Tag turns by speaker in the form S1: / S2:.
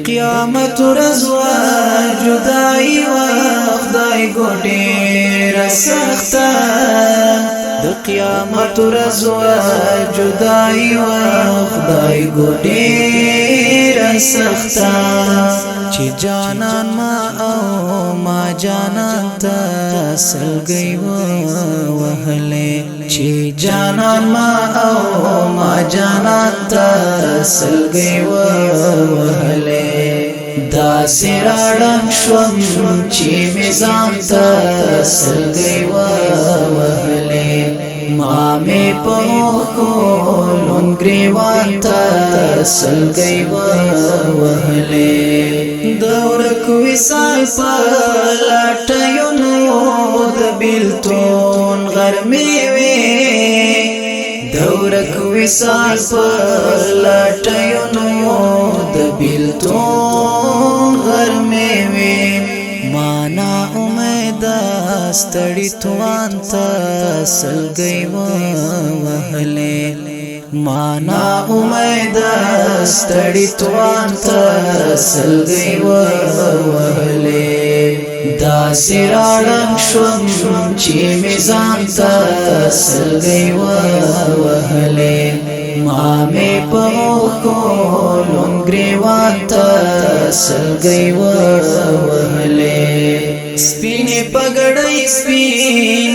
S1: قیامت رضوا جدائی و خدای کو ډیر سخته د قیامت رضوا جدائی و خدای کو ډیر سخته چې جانان ما او ما جانان ته سلګي و وهله چې جانان ما او ما جانان ته سلګي و وهله دا سراړم شوم چې میزان ته سلګي و وهله ما می په کولون گریوان ته سلګي و وهله دور کوي سال پلاټيونو د بیلتون غرمي وي دور کوي سال پلاټيونو د بیلتون غرمي وي مانا امید ستړی توان ته سلګي و وهله مانا امید ستړی توان ته سلګي و وهله دا سراړم شوم چې میزان ته سلګي و وهله ما می په کولون گریوان ته سلګي و وهله سپینې پګړې سپین